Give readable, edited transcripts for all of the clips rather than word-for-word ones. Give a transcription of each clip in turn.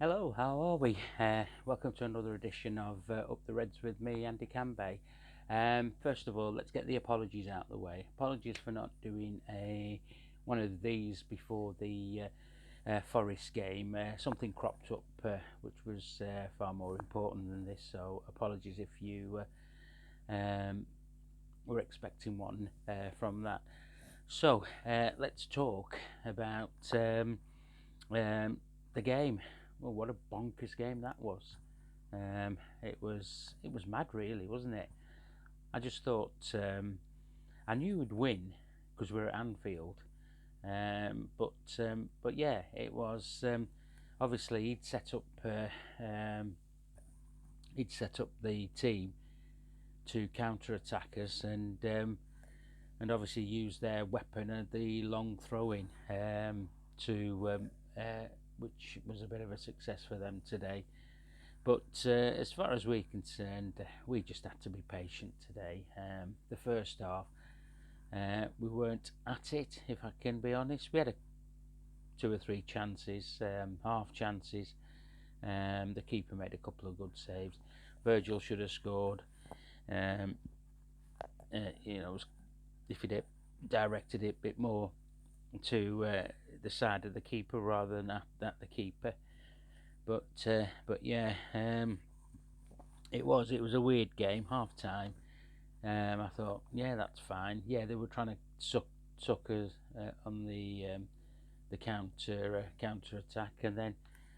Hello, how are we? Welcome to another edition of Up the Reds with me, Andy Canbay. First of all, let's get the apologies out of the way. Apologies for not doing a one of these before the Forest game. Something cropped up which was far more important than this, so apologies if you um, were expecting one from that. So let's talk about um, the game. Well, what a bonkers game that was. It was mad, really, wasn't it? I just thought I knew we'd win because we're at Anfield, but yeah, it was obviously um, he'd set up the team to counter attack us and obviously use their weapon of the long throwing to uh, which was a bit of a success for them today. But as far as we're concerned, we just had to be patient today. The first half, we weren't at it, if I can be honest. We had two or three chances, half chances. The keeper made a couple of good saves. Virgil should have scored. Um, you know, if he'd directed it a bit more to the side of the keeper rather than at the keeper. But yeah, it was a weird game. Half time. I thought, yeah, that's fine. Yeah, they were trying to suck us on the counter attack, and then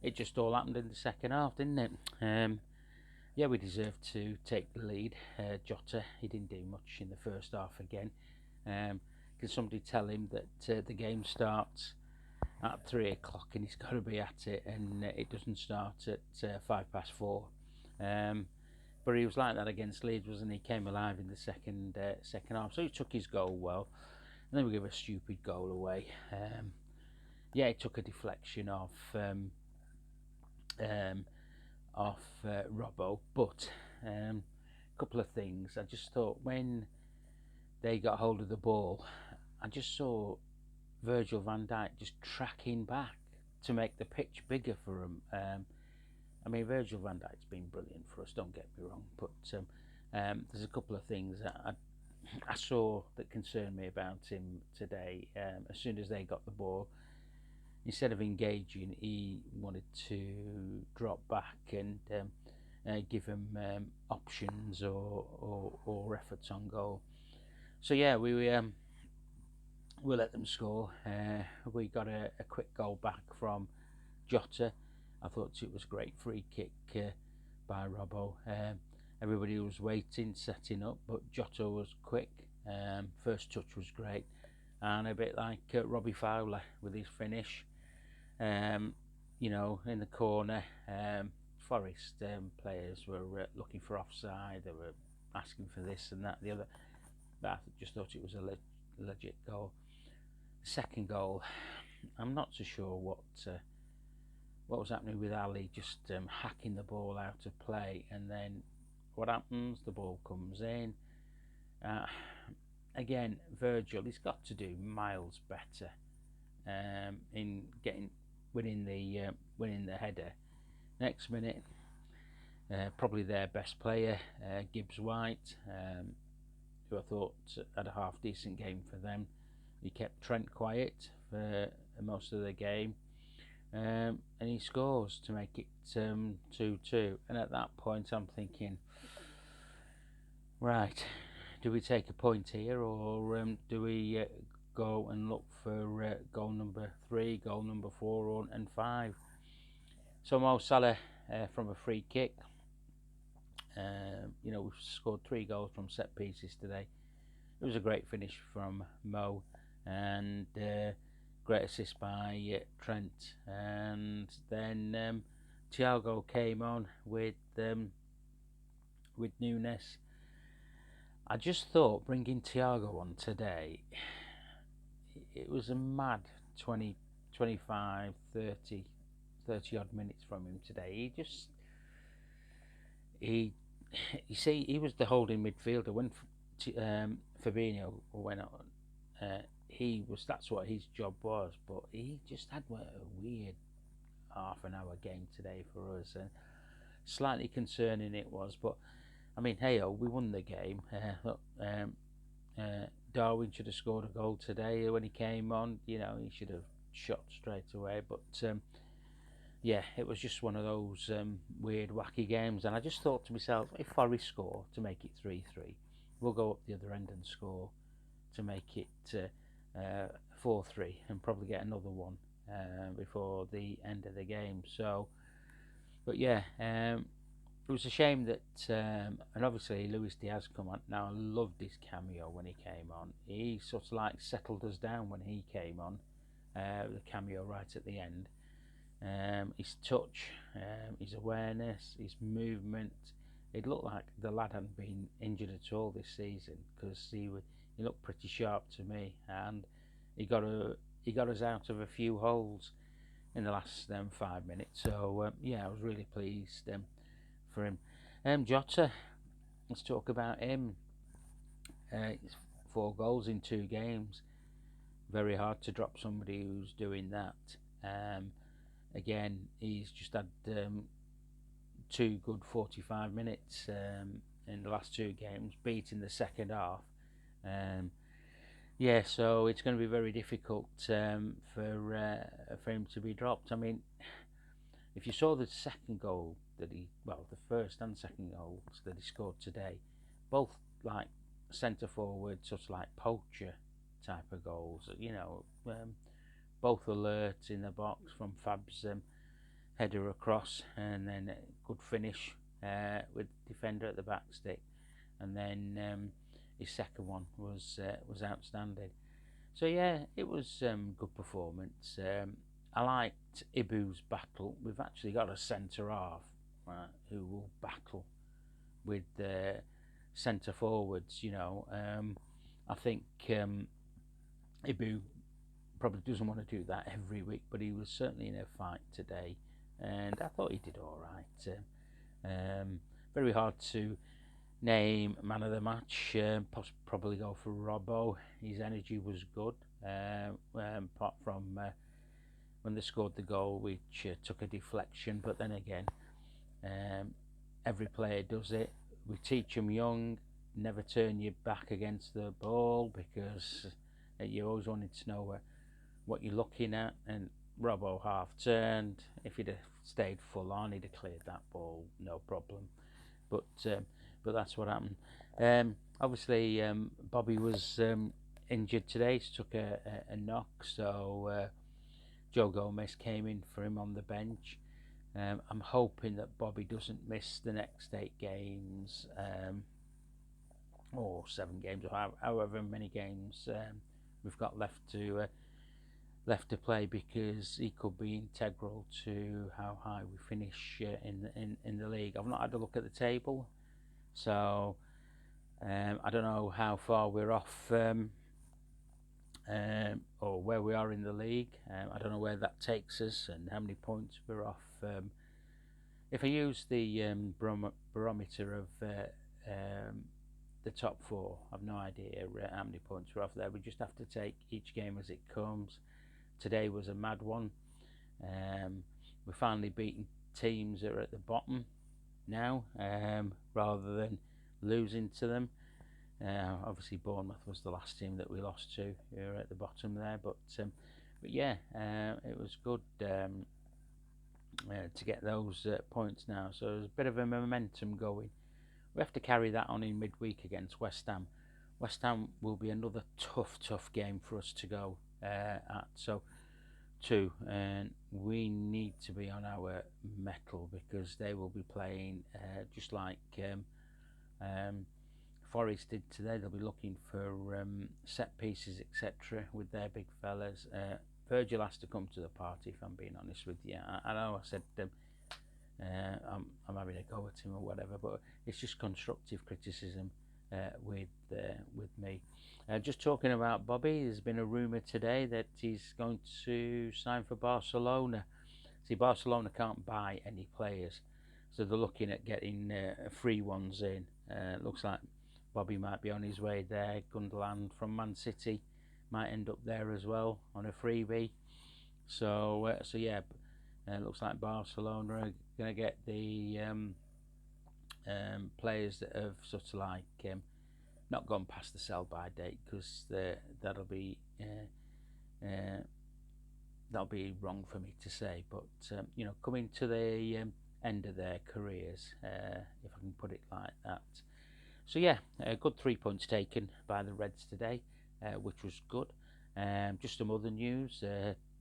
it just all happened in the second half, didn't it? Yeah, we deserved to take the lead. Jota, he didn't do much in the first half again. Can somebody tell him that the game starts at 3 o'clock and he's got to be at it, and it doesn't start at 4:05. But he was like that against Leeds, wasn't he? He came alive in the second half, so he took his goal well, and then we gave a stupid goal away. Yeah, it took a deflection um, off Robbo, but a couple of things. I just thought when they got hold of the ball, I just saw Virgil van Dijk just tracking back to make the pitch bigger for him. I mean, Virgil van Dijk's been brilliant for us, don't get me wrong, but there's a couple of things that I saw that concerned me about him today. As soon as they got the ball, instead of engaging, he wanted to drop back and give him options or efforts on goal. So yeah, we let them score. We got a quick goal back from Jota. I thought it was a great free kick by Robbo. Everybody was waiting, setting up, but Jota was quick. First touch was great, and a bit like Robbie Fowler with his finish. Um, in the corner, Forest players were looking for offside. They were asking for this and that, and the other. But I just thought it was a legit goal. Second goal, I'm not so sure what was happening with Ali just hacking the ball out of play, and then what happens? The ball comes in. Uh, Again, Virgil, he's got to do miles better in winning the header. Next minute, probably their best player, Gibbs White, who I thought had a half decent game for them. He kept Trent quiet for most of the game, and he scores to make it 2-2. And at that point, I'm thinking, right, do we take a point here, or do we go and look for goal number 3, goal number 4, and 5? So Mo Salah from a free kick. We've scored 3 goals from set pieces today. It was a great finish from Mo, and great assist by Trent. And then Thiago came on with Nunes. I just thought bringing Thiago on today, it was a mad 20, 25, 30, 30 odd minutes from him today. He you see, he was the holding midfielder when Fabinho went on. He was that's what his job was, but he just had a weird. half an hour game today for us, and slightly concerning it was. But I mean, hey, we won the game. Look, Darwin should have scored a goal today when he came on. You know, he should have shot straight away. But yeah, it was just one of those weird, wacky games. And I just thought to myself, if Forest score to make it 3-3, we'll go up the other end and score to make it 4-3, and probably get another one before the end of the game. So, but yeah, it was a shame that, and obviously Luis Diaz come on. Now I loved his cameo when he came on. He sort of like settled us down when he came on. The cameo right at the end. His touch, his awareness, his movement. It looked like the lad hadn't been injured at all this season, because he looked pretty sharp to me, and he got us out of a few holes in the last 5 minutes. So yeah, I was really pleased for him. Jota, let's talk about him. 4 goals in 2 games. Very hard to drop somebody who's doing that. Again, he's just had 2 good 45 minutes in the last 2 games, beating the second half. Yeah, so it's going to be very difficult for him to be dropped. I mean, if you saw the second goal that the first and second goals that he scored today, both like centre forward, sort of like poacher type of goals. You know, both alert in the box from Fab's header across, and then a good finish with defender at the back stick, and then his second one was outstanding. So yeah, it was good performance. I liked Ibu's battle. We've actually got a centre half who will battle with the centre forwards. You know, I think Ibu probably doesn't want to do that every week, but he was certainly in a fight today, and I thought he did all right. Very hard to name man of the match. Probably go for Robbo. His energy was good, apart from when they scored the goal, which took a deflection. But then again, every player does it. We teach them young, never turn your back against the ball, because you always wanted to know what you're looking at. And Robbo half turned. If he'd have stayed full on, he'd have cleared that ball, no problem. But that's what happened. Obviously, Bobby was injured today. He took a knock, so Joe Gomez came in for him on the bench. I'm hoping that Bobby doesn't miss the next 8 games, or 7 games, or however many games we've got left to play, because he could be integral to how high we finish in the league. I've not had a look at the table, so I don't know how far we're off, or where we are in the league. I don't know where that takes us and how many points we're off. If I use the barometer of the top 4, I've no idea how many points we're off there. We just have to take each game as it comes. Today was a mad one. We're finally beating teams that are at the bottom now, rather than losing to them. Obviously Bournemouth was the last team that we lost to, who are at the bottom there, but yeah, it was good to get those points now. So there's a bit of a momentum going. We have to carry that on in midweek against West Ham. West Ham will be another tough game for us to go at. So and we need to be on our mettle, because they will be playing just like Forest did today. They'll be looking for set pieces, etc., with their big fellas. Virgil has to come to the party, if I'm being honest with you. I know I said I'm having a go at him or whatever, but it's just constructive criticism with me. Just talking about Bobby, there's been a rumour today that he's going to sign for Barcelona. See, Barcelona can't buy any players, so they're looking at getting free ones in. Looks like Bobby might be on his way there. Gundogan from Man City might end up there as well on a freebie. So yeah, Looks like Barcelona are going to get the players that have sort of like not gone past the sell-by date, because that'll be wrong for me to say, but coming to the end of their careers, if I can put it like that. So yeah, a good 3 points taken by the Reds today, which was good. Just some other news.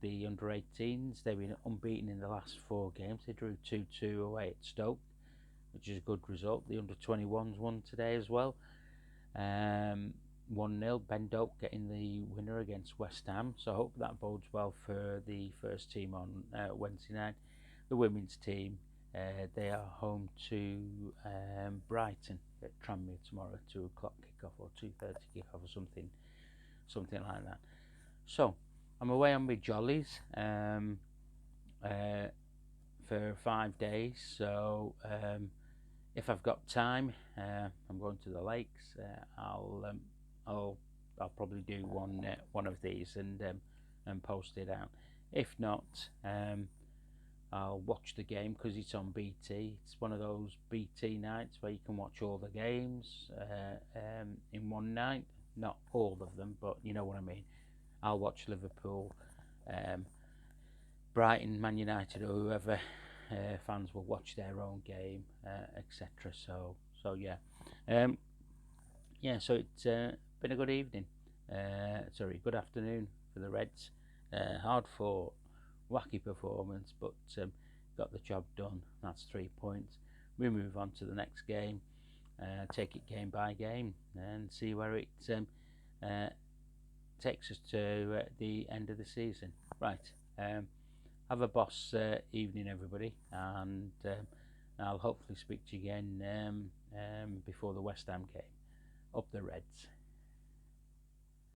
The under-18s, they've been unbeaten in the last 4 games. They drew 2-2 away at Stoke, which is a good result. The under-21s won today as well. 1-0, Ben Doak getting the winner against West Ham. So I hope that bodes well for the first team on Wednesday night. The women's team, they are home to Brighton at Tranmere tomorrow, 2 o'clock kickoff or 2:30 kickoff or something like that. So I'm away on my jollies for 5 days. So if I've got time, I'm going to the lakes. I'll probably do one of these and post it out. If not, I'll watch the game because it's on BT. It's one of those BT nights where you can watch all the games in one night. Not all of them, but you know what I mean. I'll watch Liverpool, Brighton, Man United, or whoever. Fans will watch their own game, etc. So yeah, So it's been a good evening. Good afternoon for the Reds. Hard fought, wacky performance, but got the job done. That's 3 points. We move on to the next game. Take it game by game and see where it takes us to the end of the season. Right. Have a boss evening, everybody, and I'll hopefully speak to you again before the West Ham game. Up the Reds.